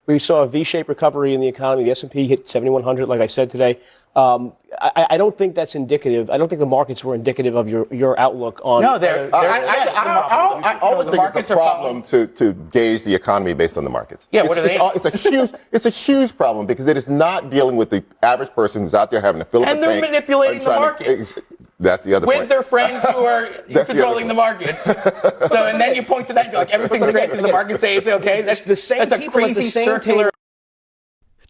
We saw a V-shaped recovery in the economy. The S&P hit 7,100, like I said today. I don't think that's indicative. I don't think the markets were indicative of your outlook on. No, I always think it's a problem to gauge the economy based on the markets. Yeah, it's a huge problem because it is not dealing with the average person who's out there having to fill up a tank. And they're manipulating the markets. That's the other point. With their friends who are controlling the markets. So, and then you point to that and you're like, everything's great because the markets say it's okay. That's the same. That's a crazy circular.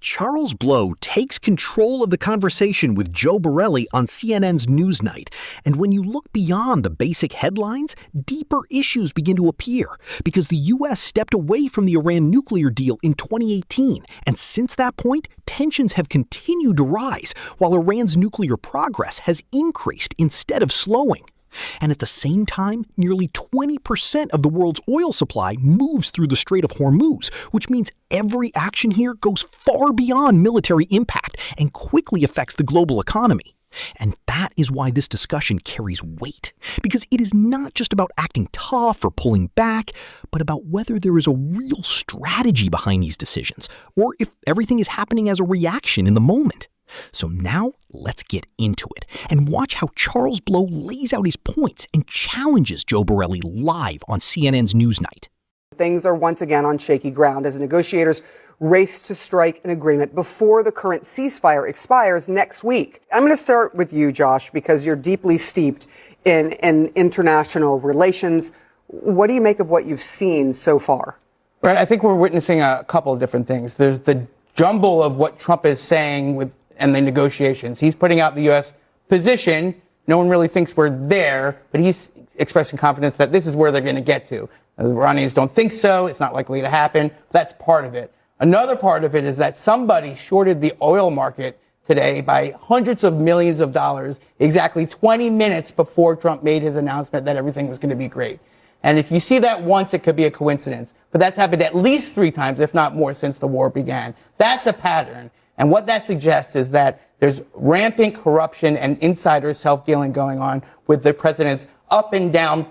Charles Blow takes control of the conversation with Joe Borelli on CNN's Newsnight. And when you look beyond the basic headlines, deeper issues begin to appear because the U.S. stepped away from the Iran nuclear deal in 2018. And since that point, tensions have continued to rise while Iran's nuclear progress has increased instead of slowing. And at the same time, nearly 20% of the world's oil supply moves through the Strait of Hormuz, which means every action here goes far beyond military impact and quickly affects the global economy. And that is why this discussion carries weight, because it is not just about acting tough or pulling back, but about whether there is a real strategy behind these decisions, or if everything is happening as a reaction in the moment. So now let's get into it and watch how Charles Blow lays out his points and challenges Joe Borelli live on CNN's Newsnight. Things are once again on shaky ground as negotiators race to strike an agreement before the current ceasefire expires next week. I'm going to start with you, Josh, because you're deeply steeped in international relations. What do you make of what you've seen so far? Right. I think we're witnessing a couple of different things. There's the jumble of what Trump is saying and the negotiations. He's putting out the U.S. position. No one really thinks we're there, but he's expressing confidence that this is where they're going to get to. The Iranians don't think so. It's not likely to happen. That's part of it. Another part of it is that somebody shorted the oil market today by hundreds of millions of dollars exactly 20 minutes before Trump made his announcement that everything was going to be great. And if you see that once, it could be a coincidence. But that's happened at least 3 times, if not more, since the war began. That's a pattern. And what that suggests is that there's rampant corruption and insider self-dealing going on with the president's up and down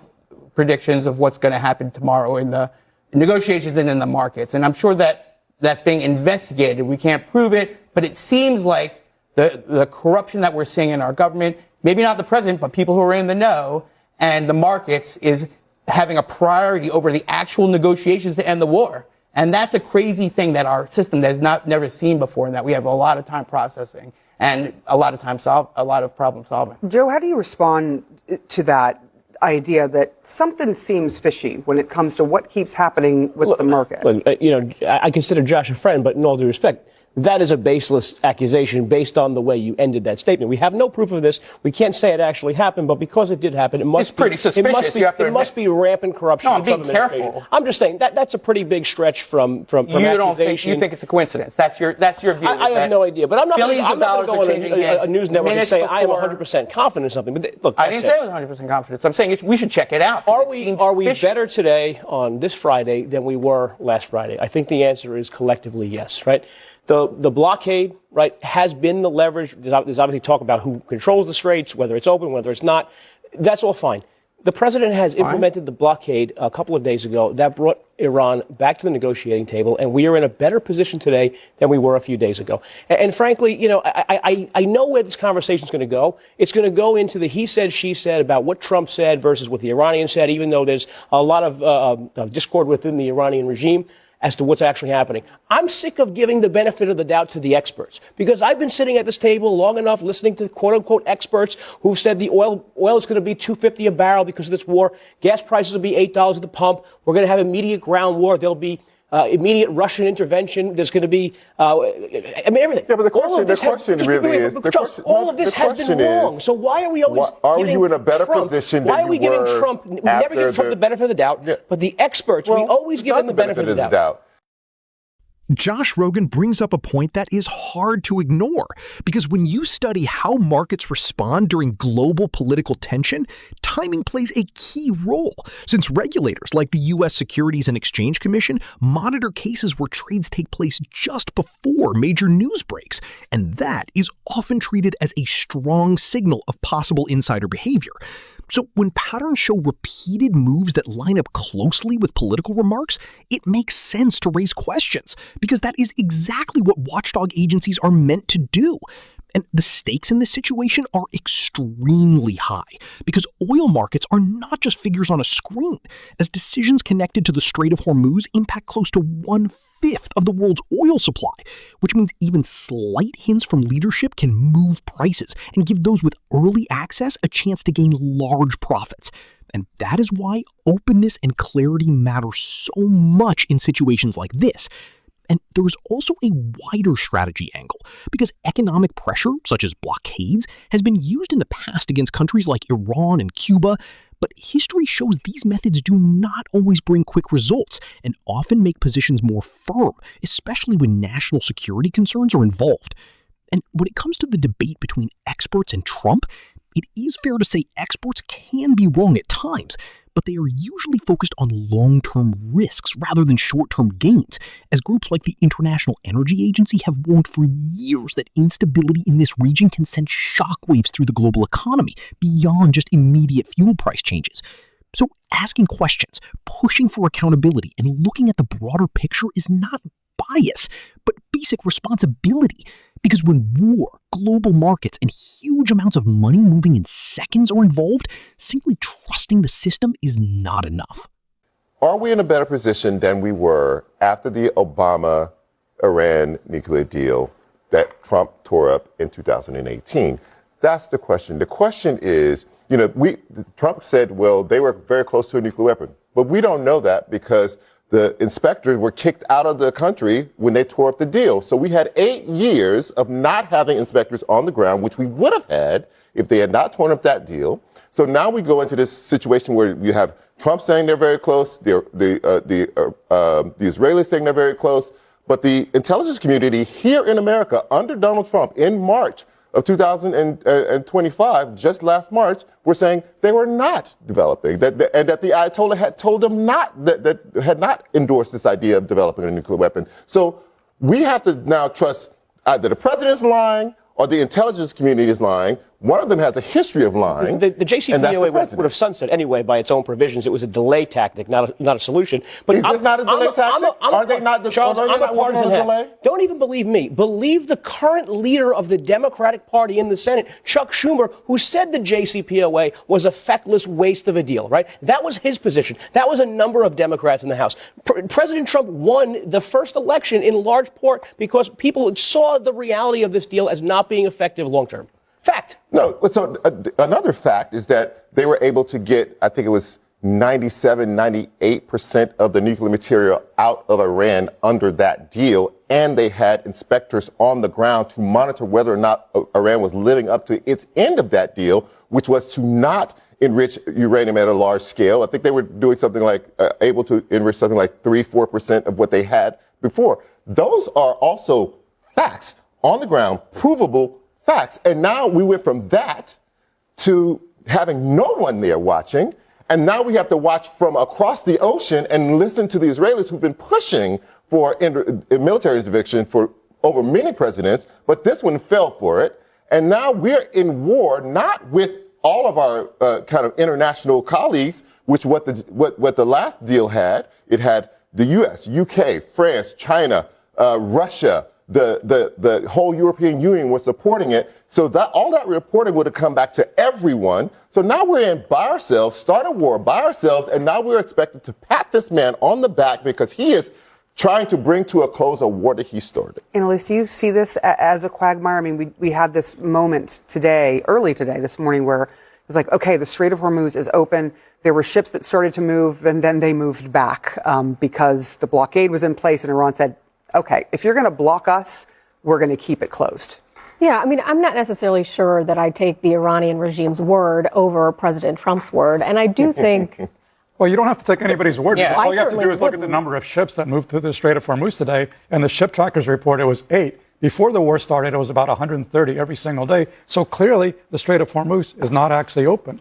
predictions of what's going to happen tomorrow in the negotiations and in the markets. And I'm sure that that's being investigated. We can't prove it, but it seems like the corruption that we're seeing in our government, maybe not the president, but people who are in the know and the markets is having a priority over the actual negotiations to end the war. And that's a crazy thing that our system has never seen before, and that we have a lot of time processing and a lot of problem solving. Joe, how do you respond to that idea that something seems fishy when it comes to what keeps happening with the market? Look, I consider Josh a friend, but in all due respect, that is a baseless accusation based on the way you ended that statement. We have no proof of this. We can't say it actually happened, but because it did happen, it must be pretty suspicious. It must be rampant corruption. No, I'm being careful. I'm just saying that's a pretty big stretch from accusation. You think it's a coincidence? That's your view. I have no idea, but I'm not going to go on a news network and say I am 100% confident in something. But look, I didn't say I was 100% confident. I'm saying we should check it out. Are we better today on this Friday than we were last Friday? I think the answer is collectively yes. Right. The blockade, right, has been the leverage. There's obviously talk about who controls the straits, whether it's open, whether it's not. That's all fine. The president has implemented the blockade a couple of days ago. That brought Iran back to the negotiating table, and we are in a better position today than we were a few days ago. And frankly, I know where this conversation is going to go. It's going to go into the he said, she said about what Trump said versus what the Iranians said, even though there's a lot of discord within the Iranian regime as to what's actually happening. I'm sick of giving the benefit of the doubt to the experts because I've been sitting at this table long enough listening to quote unquote experts who said the oil is going to be $2.50 a barrel because of this war. Gas prices will be $8 at the pump. We're going to have immediate ground war. There'll be immediate Russian intervention. There's going to be, everything. Yeah, but the question really is, all of this has been wrong. So why are we always giving you in a better position than why are we giving Trump? We never give Trump the benefit of the doubt, but the experts, we always give them the benefit of the doubt. Josh Rogin brings up a point that is hard to ignore, because when you study how markets respond during global political tension, timing plays a key role, since regulators like the U.S. Securities and Exchange Commission monitor cases where trades take place just before major news breaks, and that is often treated as a strong signal of possible insider behavior. So when patterns show repeated moves that line up closely with political remarks, it makes sense to raise questions, because that is exactly what watchdog agencies are meant to do. And the stakes in this situation are extremely high, because oil markets are not just figures on a screen, as decisions connected to the Strait of Hormuz impact close to 1/5 of the world's oil supply, which means even slight hints from leadership can move prices and give those with early access a chance to gain large profits. And that is why openness and clarity matter so much in situations like this. And there is also a wider strategy angle, because economic pressure, such as blockades, has been used in the past against countries like Iran and Cuba, but history shows these methods do not always bring quick results and often make positions more firm, especially when national security concerns are involved. And when it comes to the debate between experts and Trump, it is fair to say experts can be wrong at times, but they are usually focused on long-term risks rather than short-term gains, as groups like the International Energy Agency have warned for years that instability in this region can send shockwaves through the global economy beyond just immediate fuel price changes. So asking questions, pushing for accountability, and looking at the broader picture is not bias, but basic responsibility. Because when war, global markets, and huge amounts of money moving in seconds are involved, simply trusting the system is not enough. Are we in a better position than we were after the Obama-Iran nuclear deal that Trump tore up in 2018? That's the question. The question is, Trump said, well, they were very close to a nuclear weapon. But we don't know that, because the inspectors were kicked out of the country when they tore up the deal. So we had 8 years of not having inspectors on the ground, which we would have had if they had not torn up that deal. So now we go into this situation where you have Trump saying they're very close, the Israelis saying they're very close, but the intelligence community here in America under Donald Trump in March of 2025, just last March, were saying they were not developing, and that the Ayatollah had told them that had not endorsed this idea of developing a nuclear weapon. So we have to now trust either the president is lying or the intelligence community is lying. One of them has a history of lying. The JCPOA would have sunset anyway by its own provisions. It was a delay tactic, not a solution. But is this not a delay tactic? Are they not Charles, I'm a partisan delay? Don't even believe me. Believe the current leader of the Democratic Party in the Senate, Chuck Schumer, who said the JCPOA was a feckless waste of a deal, right? That was his position. That was a number of Democrats in the House. President Trump won the first election in large part because people saw the reality of this deal as not being effective long term. Fact. No, so another fact is that they were able to get, I think it was 98% of the nuclear material out of Iran under that deal. And they had inspectors on the ground to monitor whether or not Iran was living up to its end of that deal, which was to not enrich uranium at a large scale. I think they were doing something like able to enrich something like 3-4% of what they had before. Those are also facts on the ground, provable facts. And now we went from that to having no one there watching. And now we have to watch from across the ocean and listen to the Israelis who've been pushing for military intervention for over many presidents. But this one fell for it. And now we're in war, not with all of our kind of international colleagues, which what the last deal had. It had the U.S., U.K., France, China, Russia, the whole European Union was supporting it. So that all that reporting would have come back to everyone. So now we're in by ourselves, start a war by ourselves, and now we're expected to pat this man on the back because he is trying to bring to a close a war that he started. Annalise, do you see this as a quagmire? I mean, we had this moment today, early today, this morning, where it was like, okay, the Strait of Hormuz is open. There were ships that started to move, and then they moved back because the blockade was in place, and Iran said, okay, if you're going to block us, we're going to keep it closed. Yeah, I mean, I'm not necessarily sure that I take the Iranian regime's word over President Trump's word. And I do think... Well, you don't have to take anybody's word. Yeah. All you have to do is look at the number of ships that moved through the Strait of Hormuz today. And the ship trackers report it was 8. Before the war started, it was about 130 every single day. So clearly, the Strait of Hormuz is not actually open.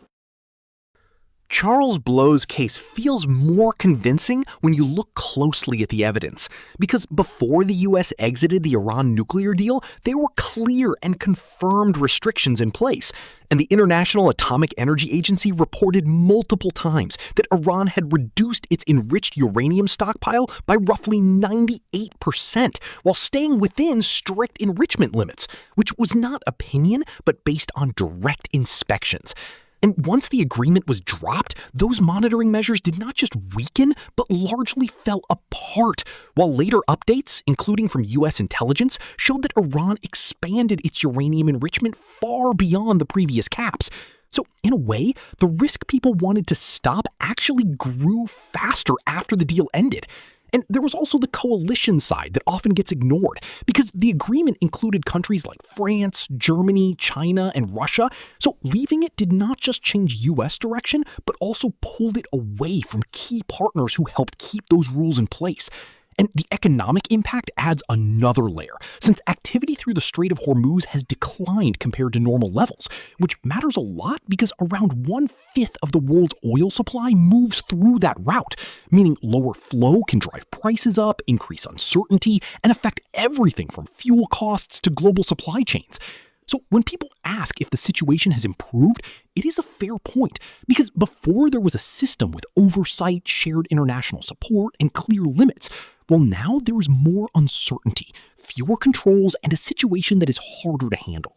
Charles Blow's case feels more convincing when you look closely at the evidence, because before the U.S. exited the Iran nuclear deal, there were clear and confirmed restrictions in place, and the International Atomic Energy Agency reported multiple times that Iran had reduced its enriched uranium stockpile by roughly 98%, while staying within strict enrichment limits, which was not opinion, but based on direct inspections. And once the agreement was dropped, those monitoring measures did not just weaken, but largely fell apart, while later updates, including from U.S. intelligence, showed that Iran expanded its uranium enrichment far beyond the previous caps. So, in a way, the risk people wanted to stop actually grew faster after the deal ended. And there was also the coalition side that often gets ignored, because the agreement included countries like France, Germany, China, and Russia. So leaving it did not just change U.S. direction, but also pulled it away from key partners who helped keep those rules in place. And the economic impact adds another layer, since activity through the Strait of Hormuz has declined compared to normal levels, which matters a lot because around 1/5 of the world's oil supply moves through that route, meaning lower flow can drive prices up, increase uncertainty, and affect everything from fuel costs to global supply chains. So when people ask if the situation has improved, it is a fair point, because before there was a system with oversight, shared international support, and clear limits. Well, now there is more uncertainty, fewer controls, and a situation that is harder to handle.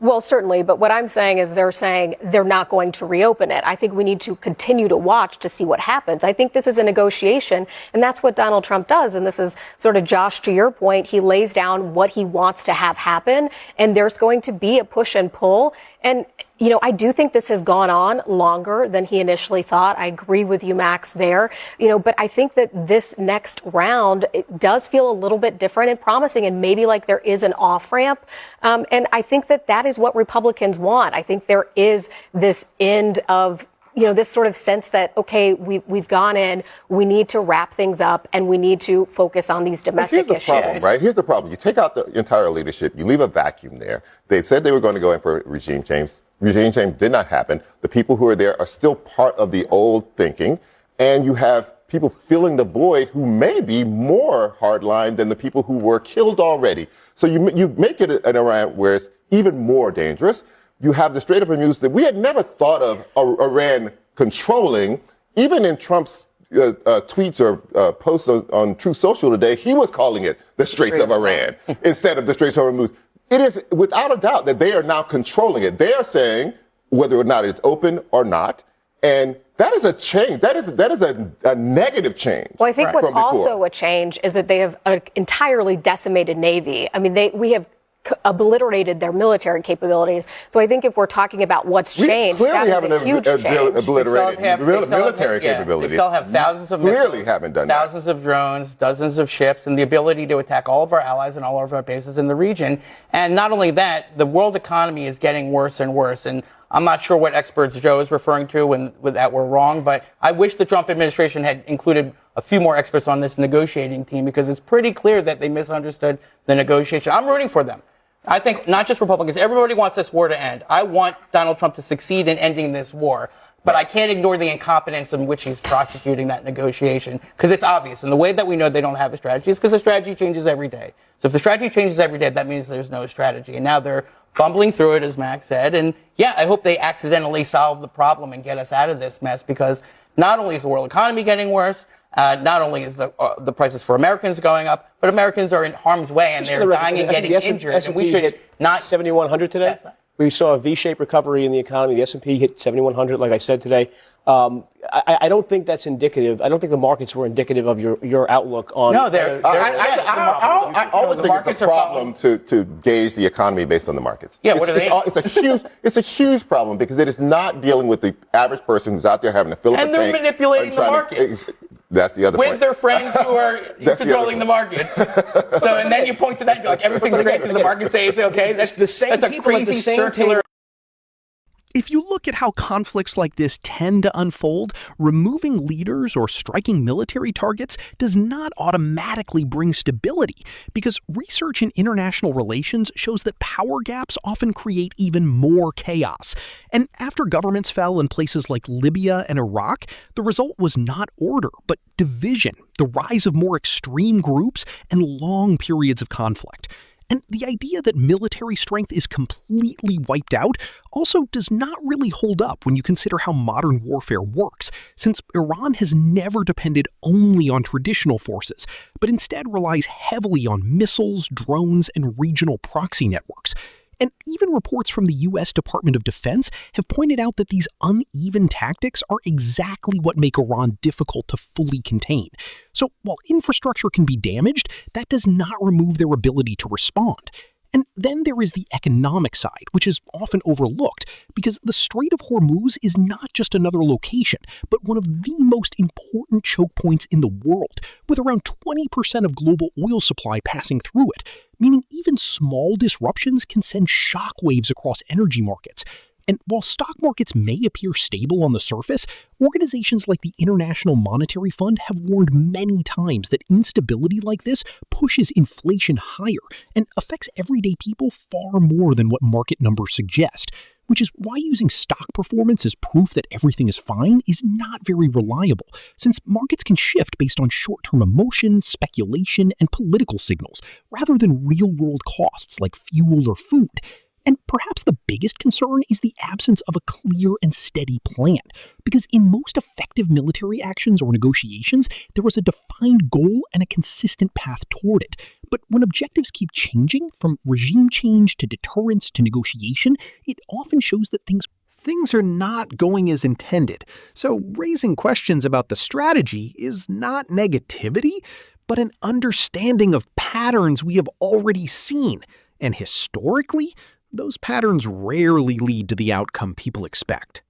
Well, certainly. But what I'm saying is they're saying they're not going to reopen it. I think we need to continue to watch to see what happens. I think this is a negotiation, and that's what Donald Trump does. And this is sort of, Josh, to your point, he lays down what he wants to have happen, and there's going to be a push and pull. And, you know, I do think this has gone on longer than he initially thought. I agree with you, Max, there. You know, but I think that this next round, it does feel a little bit different and promising, and maybe like there is an off-ramp. And I think that that is what Republicans want. I think there is this end of, you know, this sort of sense that, okay, we've gone in, we need to wrap things up, and we need to focus on these domestic issues. Here's the problem, right? Here's the problem. You take out the entire leadership, you leave a vacuum there. They said they were going to go in for regime change. Regime change did not happen. The people who are there are still part of the old thinking, and you have people filling the void who may be more hardline than the people who were killed already. So you make it an Iran where it's even more dangerous. You have the Strait of Hormuz that we had never thought of Iran controlling. Even in Trump's tweets or posts on Truth Social today, he was calling it the Straits of Iran instead of the Straits of Hormuz. It is without a doubt that they are now controlling it. They are saying whether or not it's open or not. And that is a change. That is a negative change. Well, I think what's also a change is that they have an entirely decimated Navy. I mean, we have obliterated their military capabilities. So I think if we're talking about what's changed, that is a huge change. Obliterated military capabilities. They still have thousands of missiles, haven't done thousands of drones, dozens of ships, and the ability to attack all of our allies and all of our bases in the region. And not only that, the world economy is getting worse and worse. And I'm not sure what experts Joe is referring to when that were wrong, but I wish the Trump administration had included a few more experts on this negotiating team, because it's pretty clear that they misunderstood the negotiation. I'm rooting for them. I think not just Republicans, everybody wants this war to end. I want Donald Trump to succeed in ending this war, but I can't ignore the incompetence in which he's prosecuting that negotiation, because it's obvious. And the way that we know they don't have a strategy is because the strategy changes every day. So if the strategy changes every day, that means there's no strategy. And now they're bumbling through it, as Max said. And yeah, I hope they accidentally solve the problem and get us out of this mess, because not only is the world economy getting worse, not only is the prices for Americans going up, but Americans are in harm's way and they're dying and getting injured. And we should hit not 7,100 today. We saw a V-shaped recovery in the economy. The S&P hit 7,100, like I said today. I don't think that's indicative. I don't think the markets were indicative of your outlook on. No, I always think it's a problem to gauge the economy based on the markets. Yeah, it's a huge problem, because it is not dealing with the average person who's out there having to fill up a tank. And they're manipulating the markets. That's the other point. With their friends who are controlling the markets. So, and then you point to that and you're like, everything's great because the markets say it's okay. That's the same that's a people crazy at the same circular. If you look at how conflicts like this tend to unfold, removing leaders or striking military targets does not automatically bring stability, because research in international relations shows that power gaps often create even more chaos. And after governments fell in places like Libya and Iraq, the result was not order, but division, the rise of more extreme groups, and long periods of conflict. And the idea that military strength is completely wiped out also does not really hold up when you consider how modern warfare works, since Iran has never depended only on traditional forces, but instead relies heavily on missiles, drones, and regional proxy networks. And even reports from the U.S. Department of Defense have pointed out that these uneven tactics are exactly what make Iran difficult to fully contain. So while infrastructure can be damaged, that does not remove their ability to respond. And then there is the economic side, which is often overlooked, because the Strait of Hormuz is not just another location, but one of the most important choke points in the world, with around 20% of global oil supply passing through it, meaning even small disruptions can send shockwaves across energy markets. And while stock markets may appear stable on the surface, organizations like the International Monetary Fund have warned many times that instability like this pushes inflation higher and affects everyday people far more than what market numbers suggest, which is why using stock performance as proof that everything is fine is not very reliable, since markets can shift based on short-term emotion, speculation, and political signals, rather than real-world costs like fuel or food. And perhaps the biggest concern is the absence of a clear and steady plan, because in most effective military actions or negotiations, there was a defined goal and a consistent path toward it. But when objectives keep changing, from regime change to deterrence to negotiation, it often shows that things are not going as intended. So raising questions about the strategy is not negativity, but an understanding of patterns we have already seen. And historically, those patterns rarely lead to the outcome people expect.